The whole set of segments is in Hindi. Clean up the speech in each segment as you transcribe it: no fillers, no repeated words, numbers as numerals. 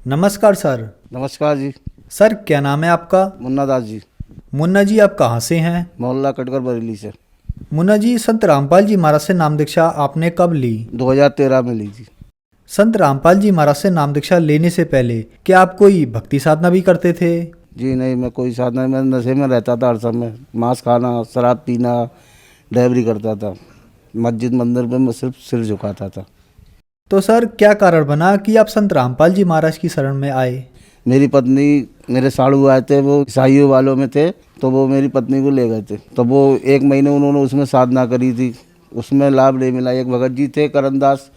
नमस्कार सर। नमस्कार जी। सर क्या नाम है आपका? मुन्ना दास जी। मुन्ना जी आप कहाँ से हैं? मोहल्ला कटकर बरेली से। मुन्ना जी संत रामपाल जी महाराज से नाम दीक्षा आपने कब ली? 2013 में ली थी। संत रामपाल जी महाराज से नाम दीक्षा लेने से पहले क्या आप कोई भक्ति साधना भी करते थे? जी नहीं, मैं कोई साधना, मैं नशे में रहता था हर समय। मांस खाना, शराब पीना, डैवरी करता था। मस्जिद मंदिर पे मैं सिर्फ सिर झुकाता था। तो सर क्या कारण बना कि आप संत रामपाल जी महाराज की शरण में आए? मेरी पत्नी, मेरे साड़ू आए थे, वो ईसाइयों वालों में थे, तो वो मेरी पत्नी को ले गए थे। तो वो 1 महीने उन्होंने उसमें साधना करी थी, उसमें लाभ नहीं मिला। एक भगत जी थे करनदास,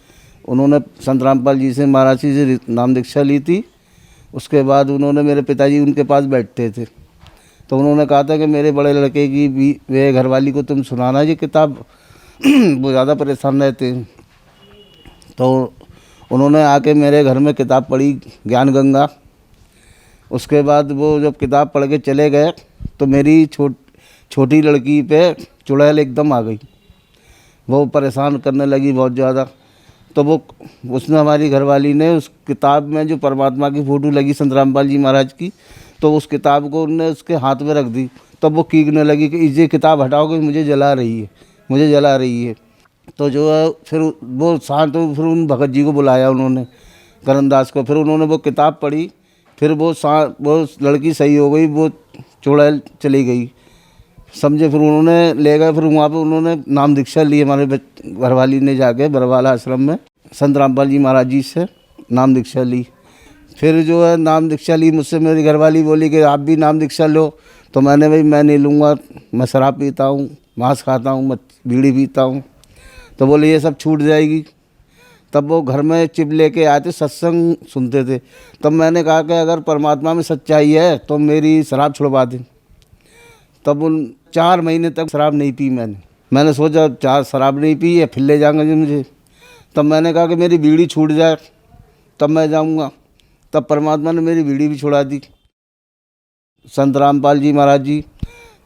उन्होंने संत रामपाल जी से, महाराज जी से नाम दीक्षा ली थी। उसके बाद उन्होंने, मेरे पिताजी उनके पास बैठते थे, तो उन्होंने कहा था कि मेरे बड़े लड़के की भी वे घरवाली को तुम सुनाना ये किताब वो ज़्यादा परेशान रहते हैं। तो उन्होंने आके मेरे घर में किताब पढ़ी, ज्ञान गंगा। उसके बाद वो जब किताब पढ़ के चले गए तो मेरी छोटी लड़की पे चुड़ैल एकदम आ गई। वो परेशान करने लगी बहुत ज़्यादा। तो वो उसने, हमारी घरवाली ने, उस किताब में जो परमात्मा की फ़ोटो लगी संत रामपाल जी महाराज की, तो उस किताब को उन्होंने उसके हाथ में रख दी। तब वो कीकने लगी कि ये किताब हटाओगे, मुझे जला रही है, मुझे जला रही है। तो जो है फिर वो शांत, तो फिर उन भगत जी को बुलाया उन्होंने, करनदास को। फिर उन्होंने वो किताब पढ़ी, फिर वो लड़की सही हो गई, वो चुड़ैल चली गई, समझे। फिर उन्होंने ले गए, फिर वहाँ पे उन्होंने नाम दीक्षा ली, हमारे घरवाली ने जाके बरवाला आश्रम में संत रामपाल जी महाराज जी से नाम दीक्षा ली। फिर जो है नाम दीक्षा ली, मुझसे मेरी घरवाली बोली कि आप भी नाम दीक्षा लो। तो मैंने, भाई मैं नहीं लूँगा, मैं शराब पीता हूँ, मांस खाता हूँ, मैं बीड़ी पीता हूँ। तो बोले ये सब छूट जाएगी। तब वो घर में चिप लेके आए थे, सत्संग सुनते थे। तब मैंने कहा कि अगर परमात्मा में सच्चाई है तो मेरी शराब छुड़वा दें। तब उन 4 महीने तक शराब नहीं पी मैंने सोचा 4 शराब नहीं पी है, फिर ले जाएंगे जी मुझे। तब मैंने कहा कि मेरी बीड़ी छूट जाए तब मैं जाऊंगा। तब परमात्मा ने मेरी बीड़ी भी छुड़ा दी, संत रामपाल जी महाराज जी।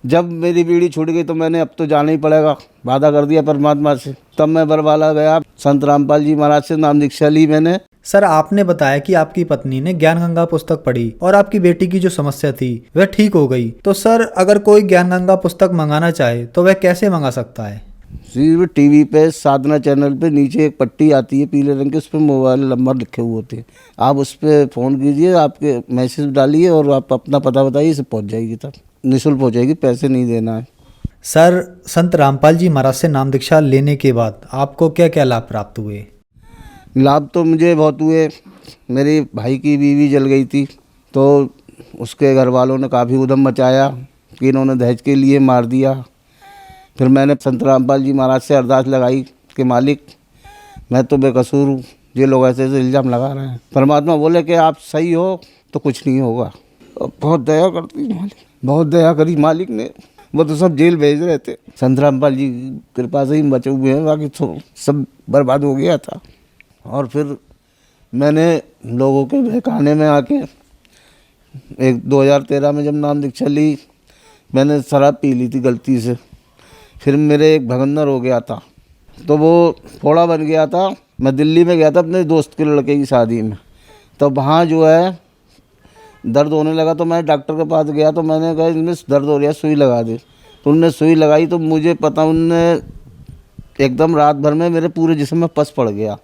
जब मेरी बीड़ी छूट गई तो मैंने, अब तो जाना ही पड़ेगा, वादा कर दिया परमात्मा से। तब मैं बरवाला गया, संत रामपाल जी महाराज से नाम दीक्षा ली मैंने। सर आपने बताया कि आपकी पत्नी ने ज्ञान गंगा पुस्तक पढ़ी और आपकी बेटी की जो समस्या थी वह ठीक हो गई। तो सर अगर कोई ज्ञान गंगा पुस्तक मंगाना चाहे तो वह कैसे मंगा सकता है? सिर्फ टीवी पे साधना चैनल पे नीचे एक पट्टी आती है पीले रंग की, उस पर मोबाइल नंबर लिखे हुए होते हैं। आप उस पर फ़ोन कीजिए, आपके मैसेज डालिए और आप अपना पता बताइए, इसे पहुंच जाएगी। तब निःशुल्क पहुंचेगी, पैसे नहीं देना है। सर संत रामपाल जी महाराज से नाम दीक्षा लेने के बाद आपको क्या क्या लाभ प्राप्त हुए? लाभ तो मुझे बहुत हुए। मेरे भाई की बीवी जल गई थी, तो उसके घर वालों ने काफ़ी उधम मचाया कि इन्होंने दहेज के लिए मार दिया। फिर मैंने संत रामपाल जी महाराज से अरदास लगाई कि मालिक मैं तो बेकसूर हूँ, ये लोग ऐसे ऐसे इल्ज़ाम लगा रहे हैं। परमात्मा बोले कि आप सही हो तो कुछ नहीं होगा। बहुत दया करती मालिक, बहुत दया करी मालिक ने। वो तो सब जेल भेज रहे थे, संत रामपाल जी की कृपा से ही बचे हुए हैं, बाकी तो सब बर्बाद हो गया था। और फिर मैंने लोगों के बहकाने में आके, एक 2013 में जब नाम दीक्षा ली, मैंने शराब पी ली थी गलती से। फिर मेरे एक भगंदर हो गया था, तो वो फोड़ा बन गया था। मैं दिल्ली में गया था अपने दोस्त के लड़के की शादी में, तो वहाँ जो है दर्द होने लगा। तो मैं डॉक्टर के पास गया, तो मैंने कहा इनमें दर्द हो रहा है, सुई लगा दे। तो उनने सुई लगाई, तो मुझे पता, उनने एकदम रात भर में मेरे पूरे जिस्म में पस पड़ गया।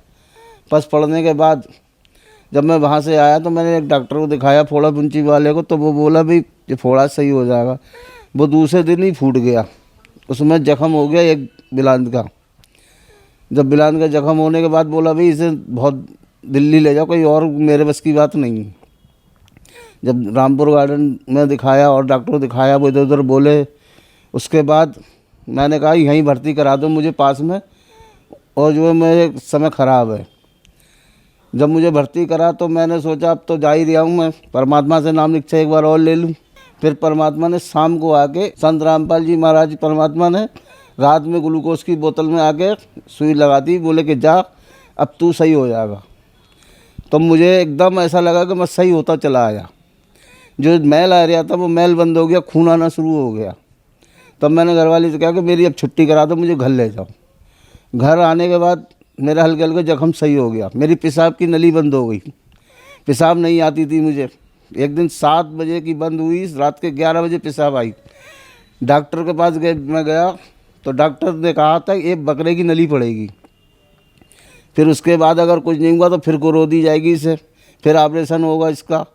पस पड़ने के बाद जब मैं वहाँ से आया तो मैंने एक डॉक्टर को दिखाया, फोड़ा पुंची वाले को। तो वो बोला भाई ये फोड़ा सही हो जाएगा। वो दूसरे दिन ही फूट गया, उसमें जख्म हो गया एक बिलांद का। जब बिलांद का जख्म होने के बाद बोला भाई इसे बहुत दिल्ली ले जाओ, कोई और मेरे बस की बात नहीं है। जब रामपुर गार्डन में दिखाया और डॉक्टर को दिखाया, वो इधर उधर बोले। उसके बाद मैंने कहा यहीं भर्ती करा दो मुझे पास में, और जो है मेरे समय ख़राब है। जब मुझे भर्ती करा तो मैंने सोचा अब तो जा ही रहा हूँ मैं, परमात्मा से नाम दीक्षा एक बार और ले लूँ। फिर परमात्मा ने शाम को आके, संत रामपाल जी महाराज परमात्मा ने रात में ग्लूकोज की बोतल में आके सुई लगा दी, बोले कि जा अब तू सही हो जाएगा। तो मुझे एकदम ऐसा लगा कि मैं सही होता चला आया। जो मैल आ रहा था वो मैल बंद हो गया, खून आना शुरू हो गया। तब मैंने घरवाली से कहा कि मेरी अब छुट्टी करा दो, मुझे घर ले जाओ। घर आने के बाद मेरा हल्के हल्के जख्म सही हो गया, मेरी पेशाब की नली बंद हो गई। पेशाब नहीं आती थी मुझे। एक दिन 7 बजे की बंद हुई, रात के 11 बजे पेशाब आई। डॉक्टर के पास मैं गया तो डॉक्टर ने कहा था एक बकरे की नली पड़ेगी, फिर उसके बाद अगर कुछ नहीं हुआ तो फिर को रो दी जाएगी इसे, फिर ऑपरेशन होगा इसका।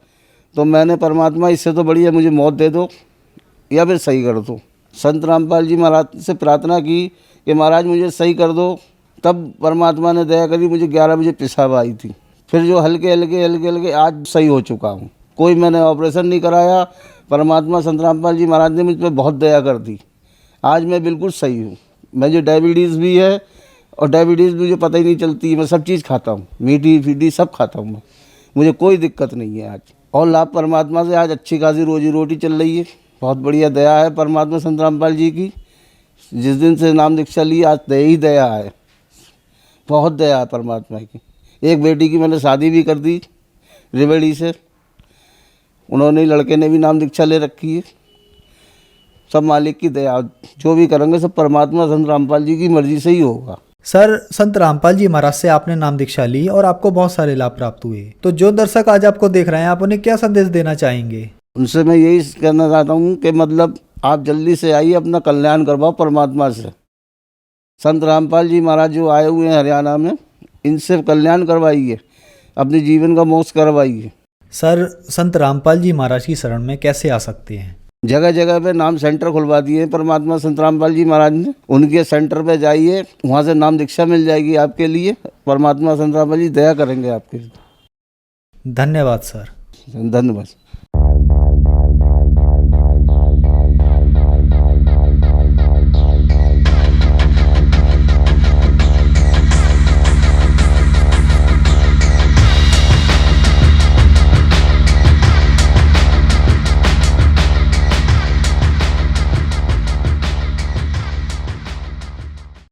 तो मैंने परमात्मा इससे तो बढ़िया मुझे मौत दे दो या फिर सही कर दो। संत रामपाल जी महाराज से प्रार्थना की कि महाराज मुझे सही कर दो। तब परमात्मा ने दया करी, मुझे 11 बजे पेशाब आई थी। फिर जो हल्के हल्के आज सही हो चुका हूँ। कोई मैंने ऑपरेशन नहीं कराया। परमात्मा संत रामपाल जी महाराज ने मुझ पर बहुत दया कर दी। आज मैं बिल्कुल सही हूँ। मुझे डायबिटीज़ भी है और डायबिटीज़ मुझे पता ही नहीं चलती। मैं सब चीज़ खाता हूँ, मीठी फीठी सब खाता हूँ मैं। मुझे कोई दिक्कत नहीं है आज। और लाभ परमात्मा से आज अच्छी खासी रोजी रोटी चल रही है। बहुत बढ़िया दया है परमात्मा संत रामपाल जी की। जिस दिन से नाम दीक्षा ली आज दया ही दया है, बहुत दया है परमात्मा की। एक बेटी की मैंने शादी भी कर दी रिवेड़ी से, उन्होंने लड़के ने भी नाम दीक्षा ले रखी है। सब मालिक की दया, जो भी करेंगे सब परमात्मा संत रामपाल जी की मर्जी से ही होगा। सर, संत रामपाल जी महाराज से आपने नाम दीक्षा ली और आपको बहुत सारे लाभ प्राप्त हुए, तो जो दर्शक आज आपको देख रहे हैं आप उन्हें क्या संदेश देना चाहेंगे? उनसे मैं यही कहना चाहता हूँ कि मतलब आप जल्दी से आइए, अपना कल्याण करवाओ परमात्मा से। संत रामपाल जी महाराज जो आए हुए हैं हरियाणा में, इनसे कल्याण करवाइए, अपने जीवन का मोक्ष करवाइए। सर, संत रामपाल जी महाराज की शरण में कैसे आ सकते हैं? जगह जगह पे नाम सेंटर खुलवा दिए हैं परमात्मा संत रामपाल जी महाराज ने। उनके सेंटर पे जाइए, वहाँ से नाम दीक्षा मिल जाएगी आपके लिए। परमात्मा संत रामपाल जी दया करेंगे आपके लिए। धन्यवाद सर। धन्यवाद।